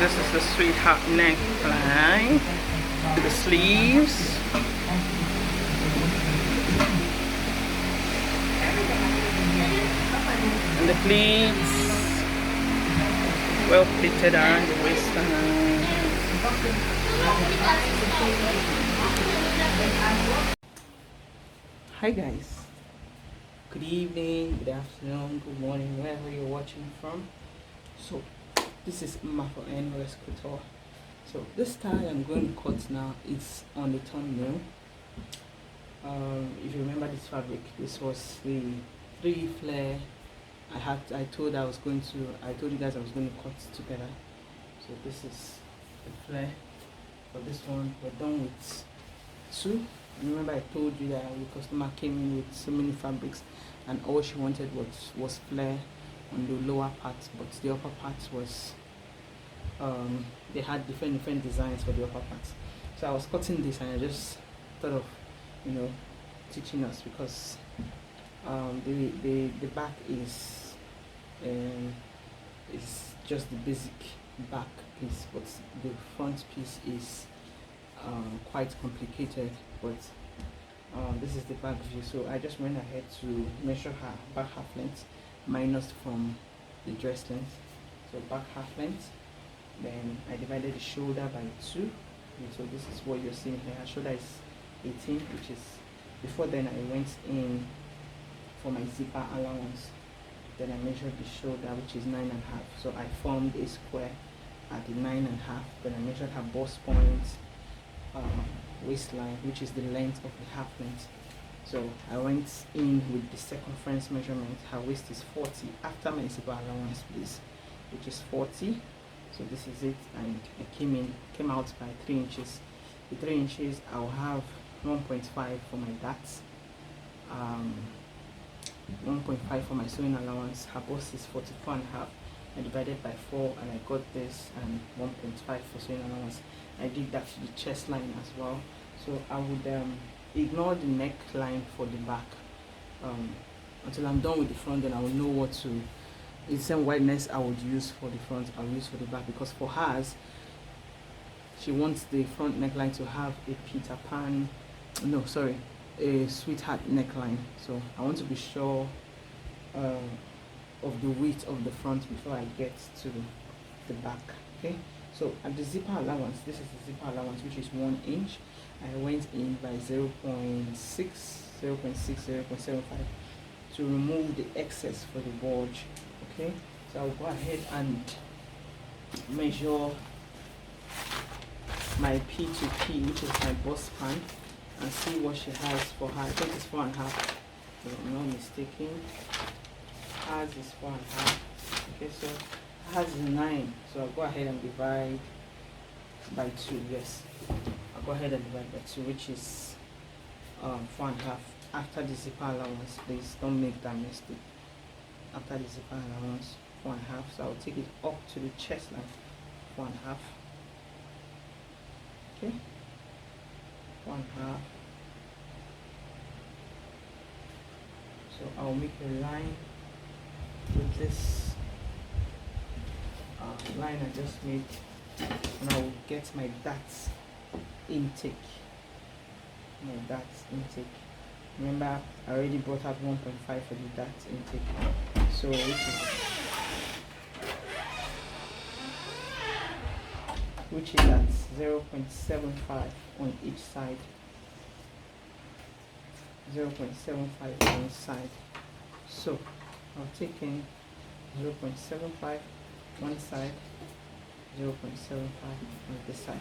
this is the sweetheart neckline to the sleeves. And the pleats, well pleated around the waistline. Hi guys, good evening, good afternoon, good morning, wherever you're watching from. So this is Mafo N Couture. So this style I'm going to cut now is on the thumbnail. If you remember this fabric, this was the 3 flare I told you guys I was going to cut together. So this is the flare for this one. We're done with 2. Remember I told you that the customer came in with so many fabrics and all she wanted was flare on the lower part, but the upper part was they had different designs for the upper parts. So I was cutting this and I just thought of teaching us, because the back is just the basic back piece, but the front piece is quite complicated. But this is the back view, so I just went ahead to measure her back half length minus from the dress length. So back half length, then I divided the shoulder by 2. And so this is what you're seeing here. Her shoulder is 18, which is, before then I went in for my zipper allowance, then I measured the shoulder, which is 9.5. So I formed a square at the 9.5. Then I measured her bust point, waistline, which is the length of the half length. So I went in with the circumference measurement. Her waist is 40 after my zipper allowance, please, which is 40. So this is it, and I came out by 3 inches. The 3 inches I'll have 1.5 for my darts, 1.5 for my sewing allowance. Her bust is 44.5. I divided by 4 and I got this, and 1.5 for sewing allowance. I did that to the chest line as well. So I would ignore the neckline for the back until I'm done with the front. Then I will know what to, the same wideness I would use for the front, I'll use for the back, because for hers, she wants the front neckline to have a Peter Pan, a sweetheart neckline. So I want to be sure of the width of the front before I get to the back. Okay, so at the zipper allowance, this is the zipper allowance, which is 1 inch. I went in by 0.6, 0.75 to remove the excess for the bulge. Okay, so I'll go ahead and measure my P to P, which is my bust span, and see what she has for her. I think it's 4.5, if I'm not mistaken. Hers is 4.5. Okay, so hers is 9. So I'll go ahead and divide by 2. Yes, I'll go ahead and divide by 2, which is 4.5. After the zipper allowance, please don't make that mistake. After the zipper allowance, 4.5. So I'll take it up to the chest line, 4.5. Okay, 1/2. So I'll make a line with this line I just made, and I will get my darts intake. Remember, I already brought out 1.5 for the darts intake. So which is at 0.75 on each side. 0.75 on each side. So I'll take in 0.75 one side, 0.75 on this side.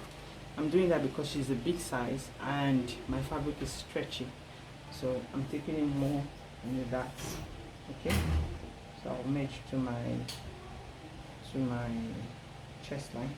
I'm doing that because she's a big size and my fabric is stretchy, so I'm taking in more on the darts. Okay, so I'll match to my chest line.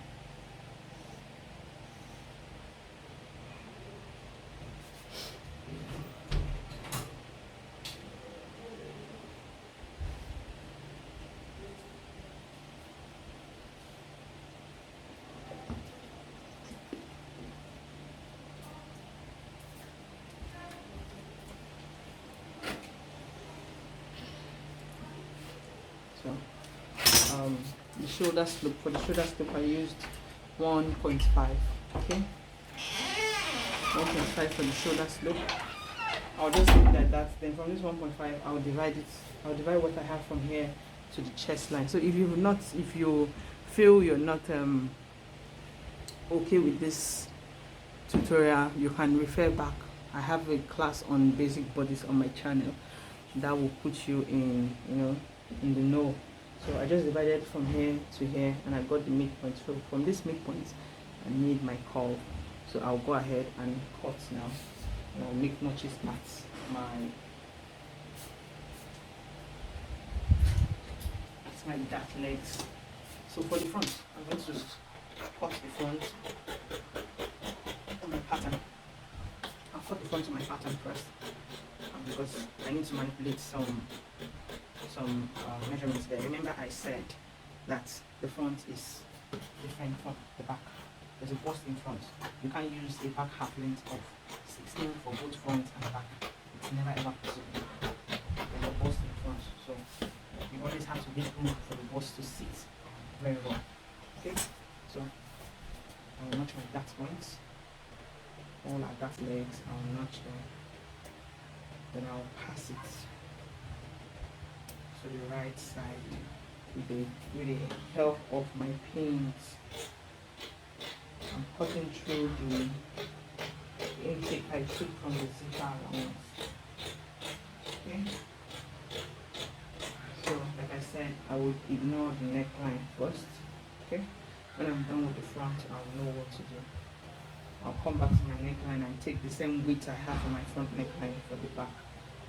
the shoulder slope. For the shoulder slope I used 1.5. Okay, 1.5 for the shoulder slope. I'll just leave it like that. Then from this 1.5 I'll divide what I have from here to the chest line. So if you feel you're not okay with this tutorial, you can refer back. I have a class on basic bodies on my channel that will put you in in the know. So I just divided from here to here and I got the midpoint. So from this midpoint I need my curve. So I'll go ahead and cut now, and I'll make notches at my dark legs. So for the front, I'm going to cut the front on my pattern. I'll cut the front of my pattern first, because I need to manipulate some measurements there. Remember I said that the front is different from the back. There's a bust in front. You can't use a back half length of 16 for both front and back. It's never ever possible. There's a bust in front, so you always have to make room for the bust to sit very well. Okay, so I will notch my dart points. All our dart legs, I will notch them. Then I will pass it to the right side with the help of my pins. I'm cutting through the intake I took from the zipper allowance. Okay. So like I said, I would ignore the neckline first. Okay. When I'm done with the front, I'll know what to do. I'll come back to my neckline and take the same width I have for my front neckline for the back.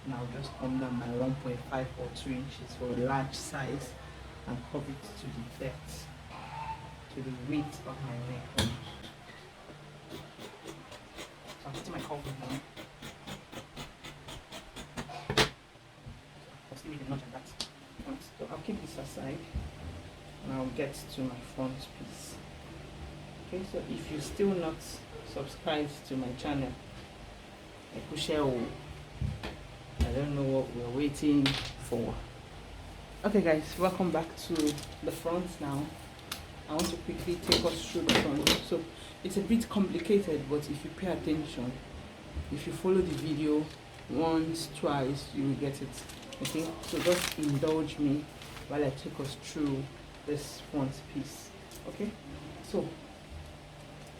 And I'll just come down by 1.5 or 2 inches for a large size and curve it to the depth, to the width of my neckline. So I'm putting my curve now. I'll still need a notch like that. So I'll keep this aside and I'll get to my front piece. Okay, so if you're still not subscribed to my channel, I don't know what we're waiting for. Okay guys, welcome back to the front now. I want to quickly take us through the front. So it's a bit complicated, but if you pay attention, if you follow the video once, twice, you will get it. Okay, so just indulge me while I take us through this front piece. Okay, so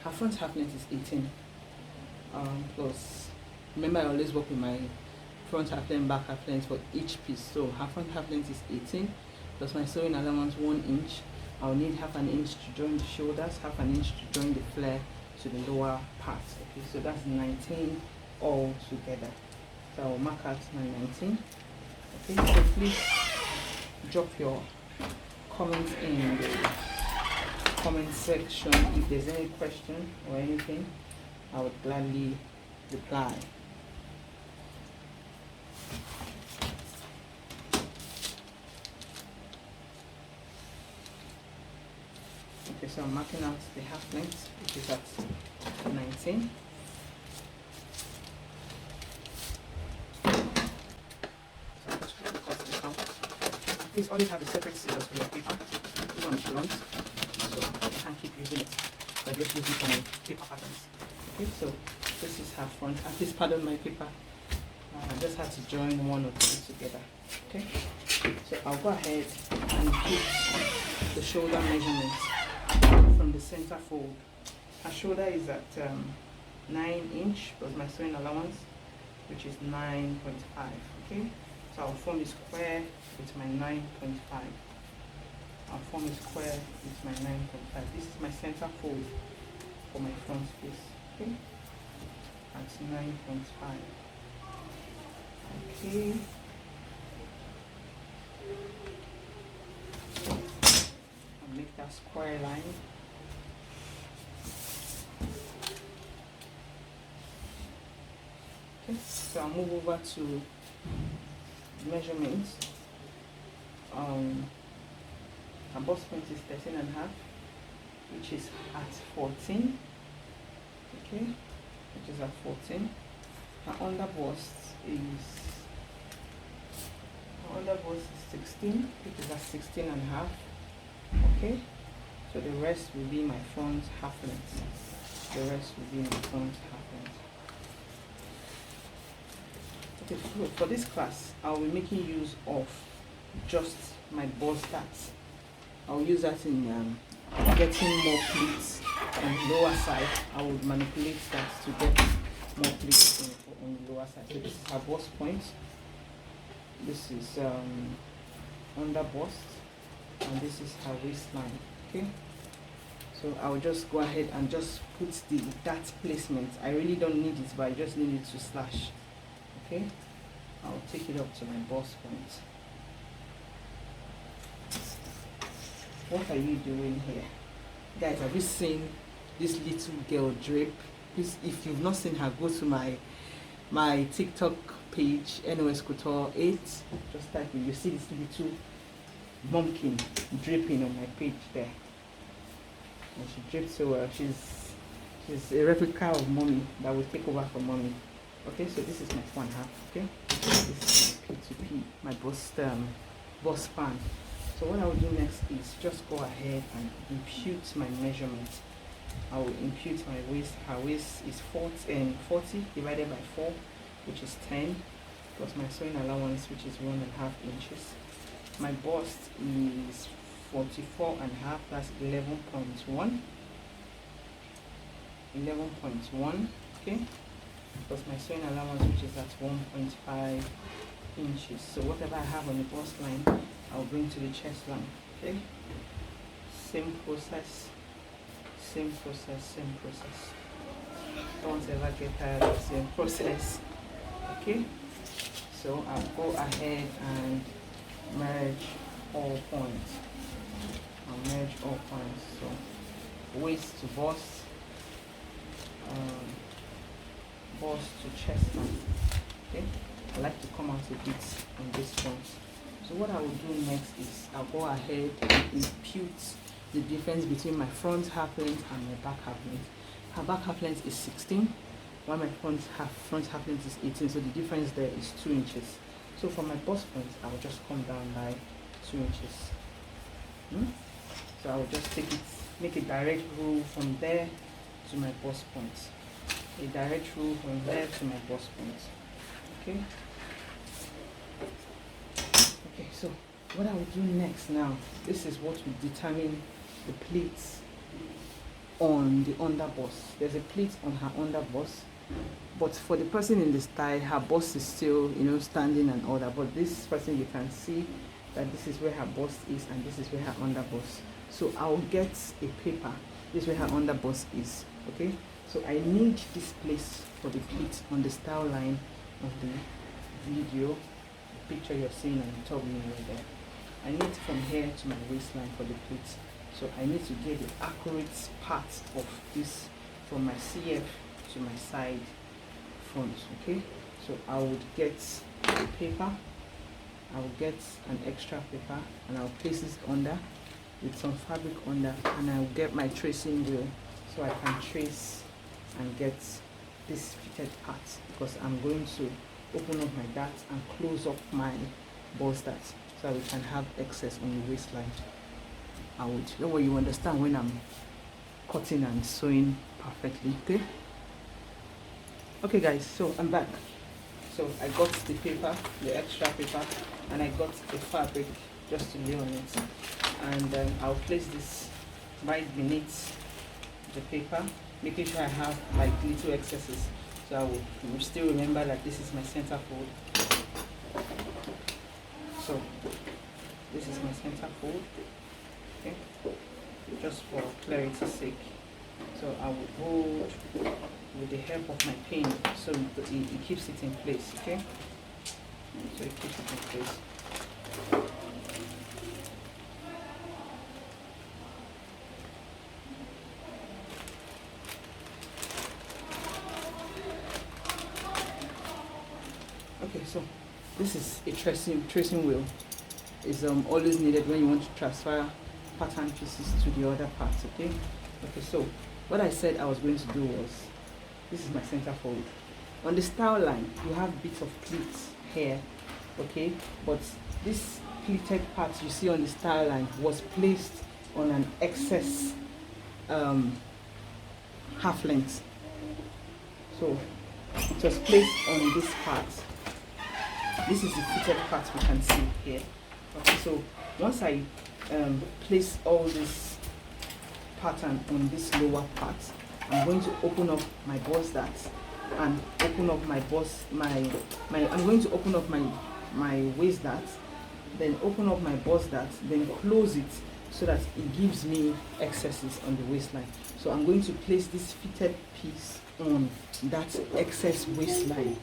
her front half length is 18 plus, remember I always work with my front half length, back half length for each piece. So her front half length is 18 plus my sewing allowance 1 inch. I'll need half an inch to join the shoulders, half an inch to join the flare to the lower part. Okay, so that's 19 all together. So I'll mark out my 19. Okay, so please drop your comments in the comment section if there's any question or anything. I would gladly reply. Okay, so I'm marking out the half length, which is at 19. So I'm just going to cut this out. Please always have a separate scissors for your paper. This one is blunt, so I can't keep using it. So I just use it for my paper patterns. Okay, so this is her front. Please pardon my paper. I just had to join one or two together. Okay, so I'll go ahead and put the shoulder measurements from the center fold. Her shoulder is at 9 inch plus my sewing allowance, which is 9.5. Okay, so I'll form a square with my 9.5. I'll form a square with my 9.5. This is my center fold for my front piece. Okay, that's 9.5. Okay. I'll make that square line. Okay, so I'll move over to measurements. Our bust point is 13.5, which is at 14. Okay, which is at 14. Our under bust is 16, which is at 16.5. Okay, so the rest will be my front half length. The rest will be my front half length. Okay, so for this class, I'll be making use of just my bust starts. I'll use that in getting more pleats on the lower side. I would manipulate that to get more pleats on the lower side. So this is her bust point. This is under bust, and this is her waistline. Okay, so I'll just go ahead and just put that placement. I really don't need it, but I just need it to slash. Okay, I'll take it up to my bust point. What are you doing here? Guys, have you seen this little girl drape? Please, if you've not seen her, go to my TikTok page, NOS Couture 8. Just type it. You see this little bumpkin draping on my page there. And she drapes so well. She's a replica of mommy that will take over for mommy. Okay, so this is my front half. Okay, this is my P2P, my bust span. So what I will do next is just go ahead and impute my measurement. I will impute my waist. Her waist is 40 divided by 4, which is 10, plus my sewing allowance, which is 1.5 inches. My bust is 44.5, that's 11.1. 11.1, okay, plus my sewing allowance, which is at 1.5 inches. So whatever I have on the bust line, I'll bring to the chest line. Okay, same process. Don't ever get tired of the same process. Okay, so I'll go ahead and merge all points. So waist to bust, bust to chest line. Okay, I like to come out a bit on this front. So what I will do next is I'll go ahead and impute the difference between my front half length and my back half length. Her back half length is 16, while my front half length is 18. So the difference there is 2 inches. So for my bust point, I'll just come down by 2 inches. So I will just make a direct rule from there to my bust point. A direct rule from there to my bust point. Okay. Okay, so what I will do next now, this is what will determine the pleats on the under bust. There's a pleat on her under bust, but for the person in the style, her bust is still, standing and all that. But this person, you can see that this is where her bust is and this is where her under bust. So I'll get a paper. This is where her under bust is. Okay, so I need this place for the pleat on the style line of the video. Picture you're seeing on the top right there. I need from here to my waistline for the pleats. So I need to get the accurate part of this from my CF to my side front. Okay, so I would get a paper. I will get an extra paper and I'll place this under with some fabric under, and I'll get my tracing wheel so I can trace and get this fitted part, because I'm going to open up my dart and close up my bust dart so we can have excess on the waistline. I would, that way you understand when I'm cutting and sewing perfectly. Okay guys, so I'm back. So I got the paper, the extra paper, and I got the fabric just to lay on it, and I'll place this right beneath the paper, making sure I have like little excesses. So I will still remember that this is my center fold. So this is my center fold, okay, just for clarity's sake. So I will hold with the help of my pin so it keeps it in place. Okay, so it keeps it in place. Okay, so this is a tracing wheel. It's always needed when you want to transfer pattern pieces to the other parts. Okay, so what I said I was going to do was, this is my center fold. On the style line, you have bits of pleats here, okay, but this pleated part you see on the style line was placed on an excess half length. So it was placed on this part. This is the fitted part we can see here. Okay, so once I place all this pattern on this lower part, I'm going to open up my bust dart and open up my bust I'm going to open up my waist dart, then open up my bust dart, then close it so that it gives me excesses on the waistline. So I'm going to place this fitted piece on that excess waistline.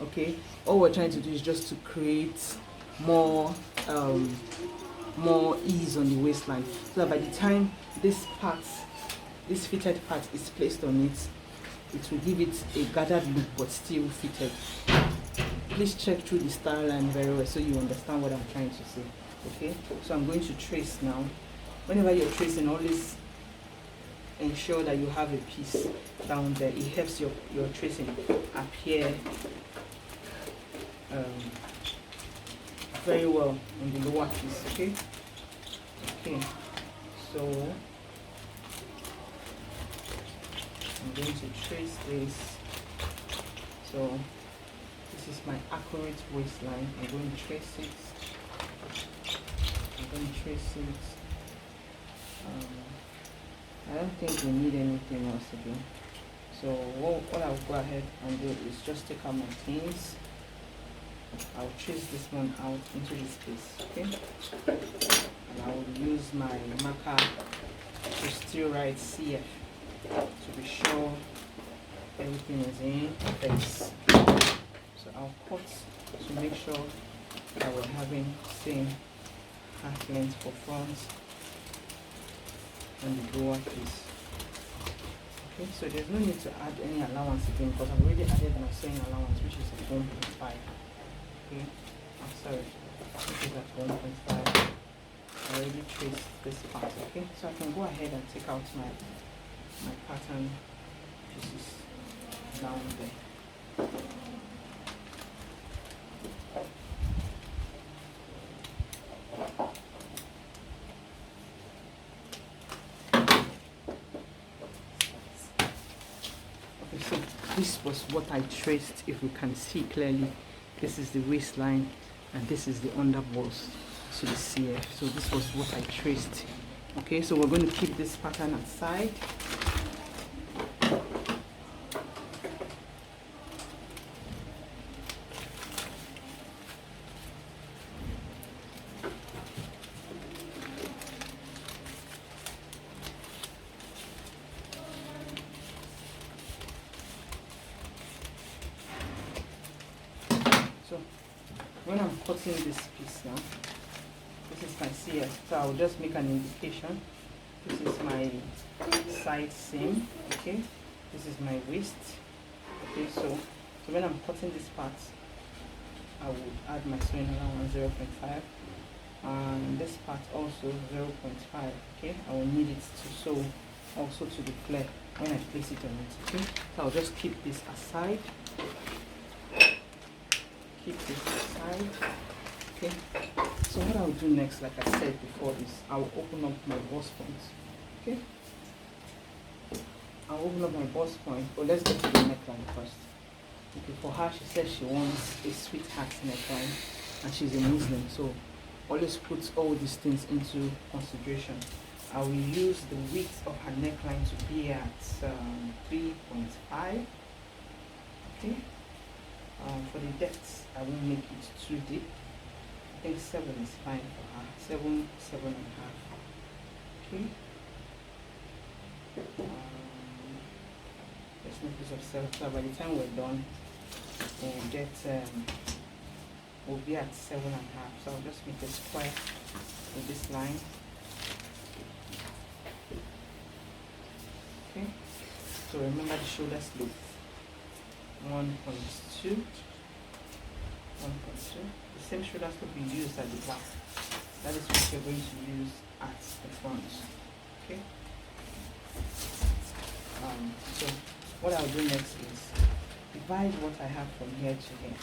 Okay, all we're trying to do is just to create more ease on the waistline, so that by the time this fitted part is placed on it, it will give it a gathered look but still fitted. Please check through the style line very well so you understand what I'm trying to say. Okay, so I'm going to trace now. Whenever you're tracing, always ensure that you have a piece down there. It helps your tracing appear very well on the lower piece. Okay, so I'm going to trace this. So this is my accurate waistline. I'm going to trace it. I don't think we need anything else to do. So what I'll go ahead and do is just take out my pins. I'll trace this one out into this space, okay? And I will use my marker to still write CF to be sure everything is in place. So I'll cut to make sure that we're having same half length for front and the lower piece. Okay, so there's no need to add any allowance again because I've already added my sewing allowance, which is at 1.5. Okay, I'm sorry, this is at 1.5. I already traced this part. Okay, so I can go ahead and take out my pattern pieces down there. Okay, so this was what I traced. If you can see clearly, this is the waistline and this is the underbust to the CF. So this was what I traced. Okay, so we're going to keep this pattern aside. So when I'm cutting this piece now, this is my CF, so I'll just make an indication. This is my side seam, okay? This is my waist, okay? So when I'm cutting this part, I would add my sewing allowance 0.5, and this part also 0.5, okay? I will need it to sew also to the flare when I place it on it, okay? So I'll just keep this aside. Keep this aside. Okay, so what I'll do next, like I said before, is I'll open up my bust point. Okay, I'll open up my bust point. But let's get to the neckline first. Okay, for her, she said she wants a sweetheart neckline and she's a Muslim, so always put all these things into consideration. I will use the width of her neckline to be at 3.5. Okay. For the depth, I won't make it too deep. I think 7 is fine for her. 7.5. Okay. Let's make use of 7. So by the time we're done, we'll be at 7.5. So I'll just make a square with this line. Okay. So remember the shoulder slope. 1.2. The same shoulder slope we used at the back. That is what you're going to use at the front. Okay. So what I'll do next is divide what I have from here to here.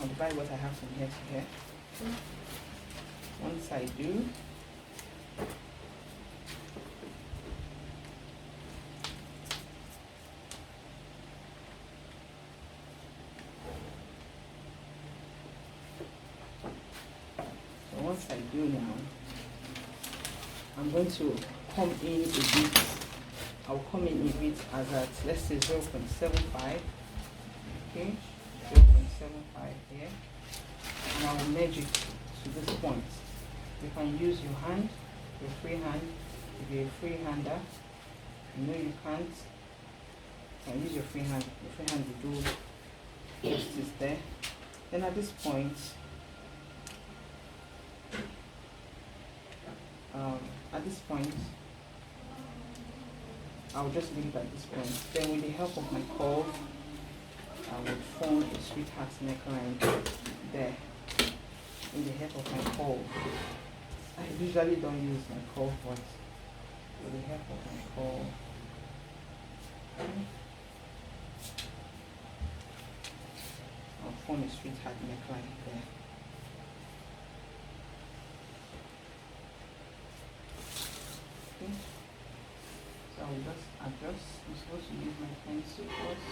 I'll divide what I have from here to here. Okay. Once I do, once I do now, I'm going to come in a bit. I'll come in a bit as at, let's say, 0.75. Okay, 0.75 here, and I will merge it to this point. You can use your hand, your free hand. If you're a free hander, you know you can't. You can use your free hand. Your free hand will do justice there. Then at this point, I'll just leave it at this point. Then with the help of my curve, I will form a sweetheart neckline there. With the help of my curve. I usually don't use my curve, but with the help of my curve, I'll form a sweetheart neckline there. Okay. So I'll just adjust. I'm supposed to use my pencil first.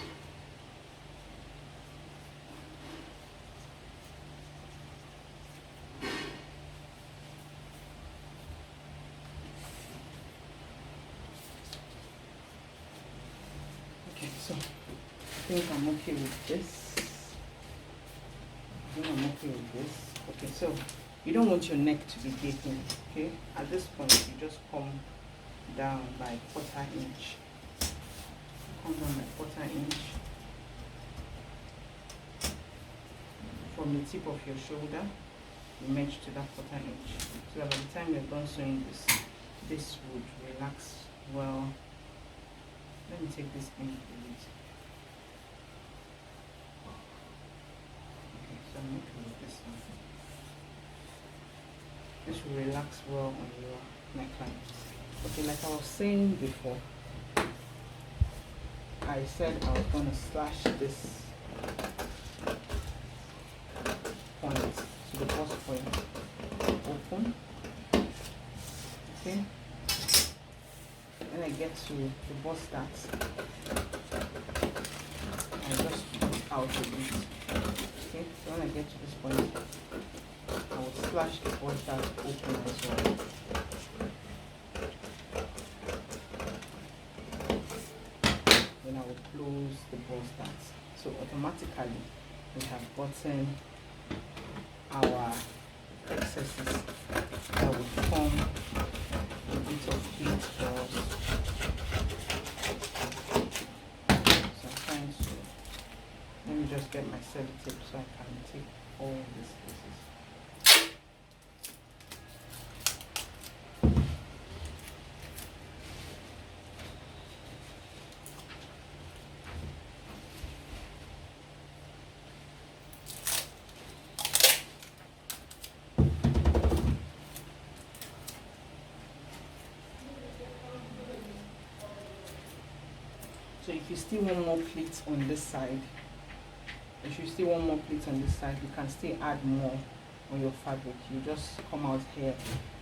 Okay, so I think I'm okay with this. Okay, so you don't want your neck to be gaping. Okay, at this point you just come down by 1/4 inch. Come down by 1/4 inch from the tip of your shoulder. You merge to that 1/4 inch, so that by the time you're done sewing this would relax well. Let me take this in a bit. Okay, so I'm okay with this one. This will relax well on your neckline. Okay, like I was saying before, I said I was going to slash this point to the bust point open. Okay. When I get to the bust start, I just put out a bit. Okay, so when I get to this point, I will slash the bust start open as well. Then I will close the bust start. So automatically, we have gotten our excesses that will form a bit of heat for us. So I'm trying to, let me just get my sellotape so I can take all these pieces. So if you still want more pleats on this side, you can still add more on your fabric. You just come out here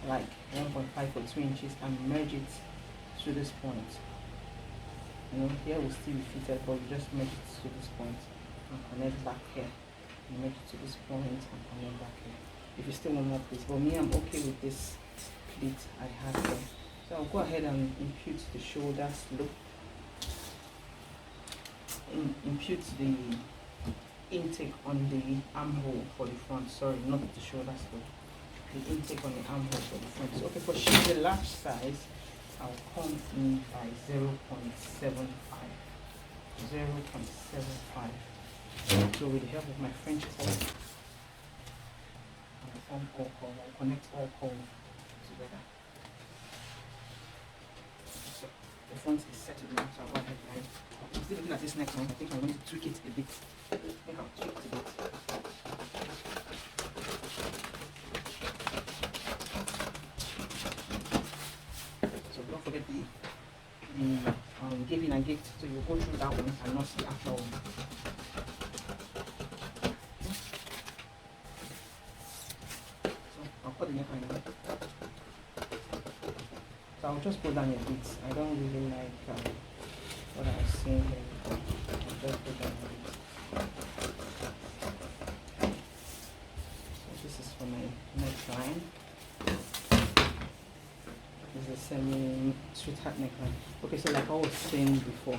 like 1.5 or 2 inches and merge it to this point. You know, here will still be fitted, but you just merge it to this point and connect back here. You merge it to this point and connect back here. If you still want more pleats, but me, I'm okay with this pleat I have here. So I'll go ahead and impute the shoulder slope. Impute the intake on the armhole for the front. Sorry, not the shoulder slope. The intake on the armhole for the front. So, okay, for the large size, I'll come in by 0.75. 0.75. So with the help of my French curve, I'll connect all curve together. So the front is settled now, so I'll go ahead and I'm still looking at this next one. I think I'm going to tweak it a bit. I think I'll tweak it a bit. So don't forget the giving and gift. So you go through that one and not the actual one. So I'll put the neckline on. So I'll just go down a bit. I don't really like what I was saying here. I'll just go down a bit. So this is for my neck. waistline. This is a semi sweetheart neckline. Okay, so like I was saying before,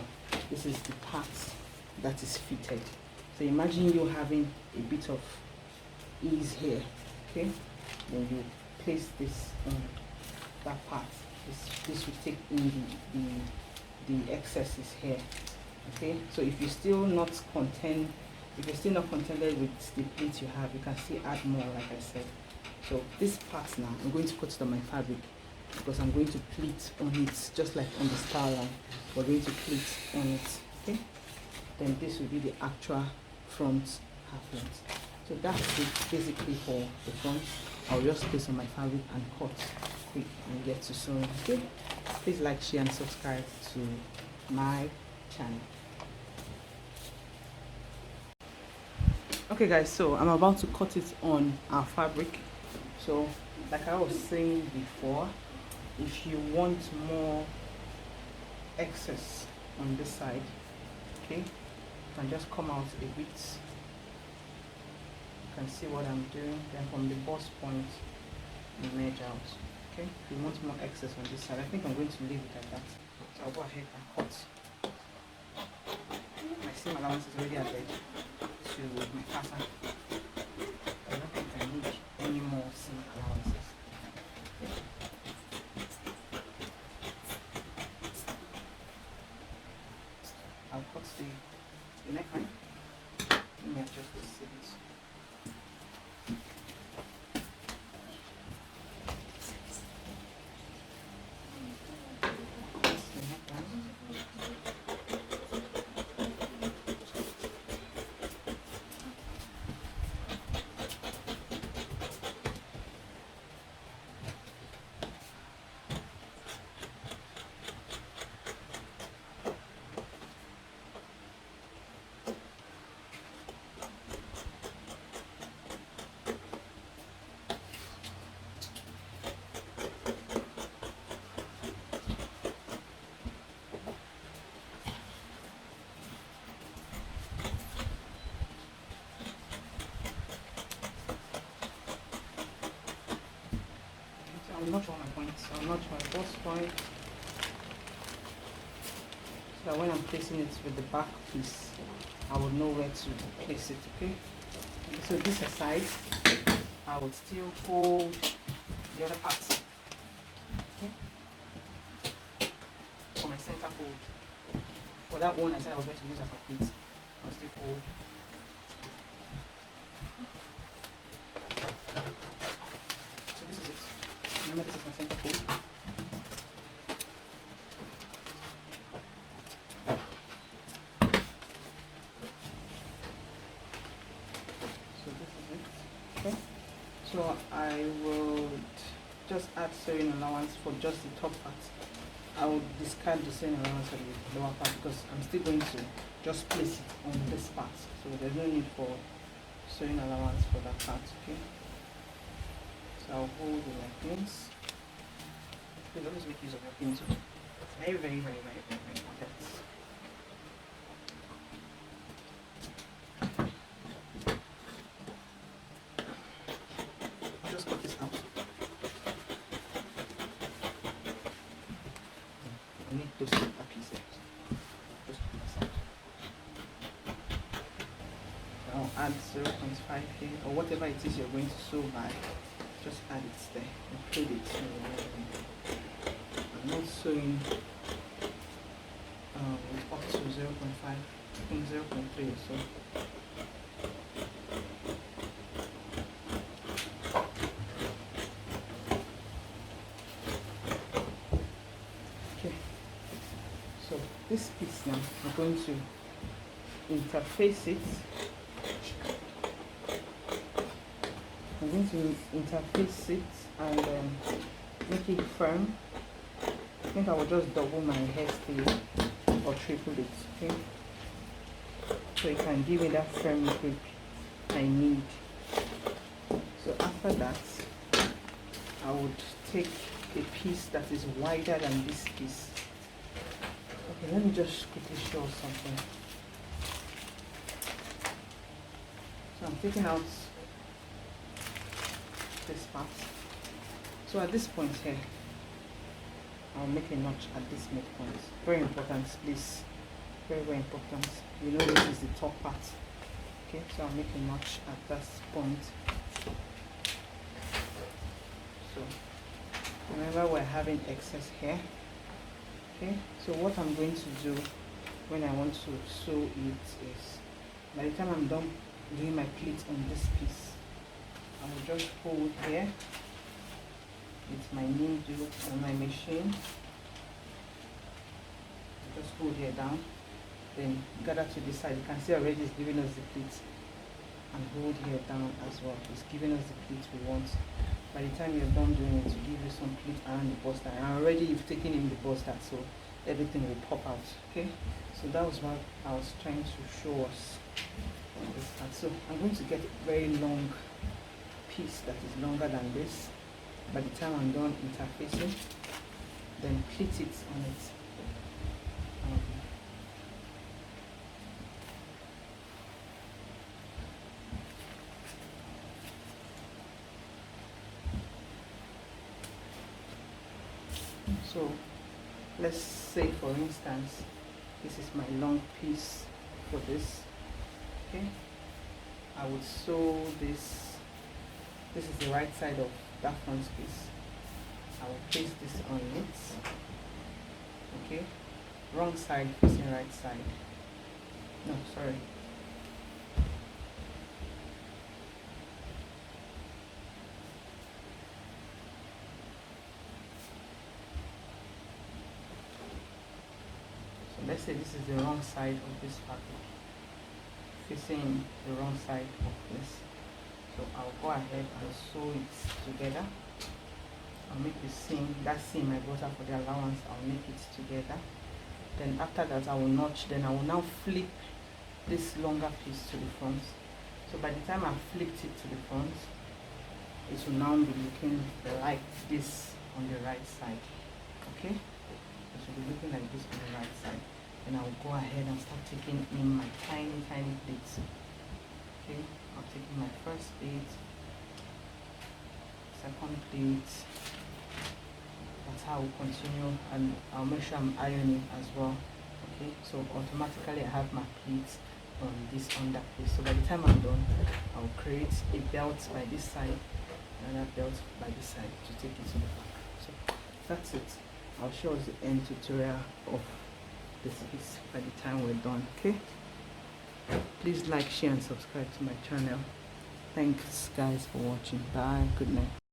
this is the part that is fitted. So imagine you having a bit of ease here, okay? Then you place this on that part. This will take in the excesses here, okay? So if you're still not content, if you're still not contented with the pleats you have, you can still add more, like I said. So this part now, I'm going to cut it on my fabric because I'm going to pleat on it, just like on the star line. We're going to pleat on it, okay? Then this will be the actual front half length. So that's it basically for the front. I'll just place on my fabric and cut quick and get to sewing, okay? Please like, share and subscribe to my channel. Okay guys, so I'm about to cut it on our fabric. So like I was saying before, if you want more excess on this side, okay, you can just come out a bit. You can see what I'm doing. Then from the bust point, you merge out. Okay, if you want more excess on this side, I think I'm going to leave it like that. So I'll go ahead and cut. My seam allowance is already added to my pattern. I don't think I need any more seam allowances. I'll cut the neckline. Let me adjust the seams. I'll notch all my points. I'll notch my bust point so that when I'm placing it with the back piece, I will know where to place it, okay? So this aside, I will still fold the other part, okay? For my center fold. For that one I said I was going to use as a pleat, I'll still fold. So this is it. Remember, this is my center fold. So this is it. Okay. So I will just add sewing allowance for just the top part. I will discard the sewing allowance for the lower part because I'm still going to just place it on this part. So there's no need for sewing allowance for that part. Okay. So I'll hold with my pins. Please always make use of your pins. Very, very, very, very, very, very important. I'll just cut this out. I need those pieces. Just cut this out. So I'll add 0.5 here, or whatever it is you're going to sew by. Just add it there and put it. I'm not sewing up to 0.5, I think 0.3 or so. Okay, so this piece now, I'm going to interface it. I'm going to interface it and make it firm. I think I will just double my hairstay or triple it, okay? So it can give me that firm grip I need. So after that, I would take a piece that is wider than this piece. Okay, let me just quickly show something. So I'm taking out this part. So at this point here, I'll make a notch at this midpoint. Very important, please. Very, very important. You know this is the top part. Okay, so I'll make a notch at this point. So remember, we're having excess here. Okay, so what I'm going to do when I want to sew it is, by the time I'm done doing my pleat on this piece, I'll just hold here with my needle on my machine. Just hold here down, then gather to the side. You can see already it's giving us the pleat, and hold here down as well. It's giving us the pleat we want. By the time you're done doing it, to give you some pleat around the buster, and already you've taken in the buster, so everything will pop out. Okay, so that was what I was trying to show us on this part. So I'm going to get a very long piece that is longer than this. By the time I'm done interfacing, then pleat it on it. So let's say, for instance, this is my long piece for this. Okay, I would sew this. This is the right side of that front piece. I will place this on it. Okay, wrong side facing right side. No, sorry. So let's say this is the wrong side of this fabric, facing the wrong side of this. So I'll go ahead and sew it together. I'll make the seam, that seam I brought out for the allowance, I'll make it together. Then after that I will notch, then I will now flip this longer piece to the front. So by the time I've flipped it to the front, it will now be looking like this on the right side. Okay? It will be looking like this on the right side. Then I will go ahead and start taking in my tiny pleats. Okay? I'll take in my first pleat, second pleat. That's how we'll continue, and I'll make sure I'm ironing as well. Okay, so automatically I have my pleats on this under piece. So by the time I'm done, I'll create a belt by this side, another belt by this side to take it to the back. So that's it. I'll show us the end tutorial of this piece by the time we're done. Okay, please like, share and subscribe to my channel. Thanks guys for watching. Bye, good night.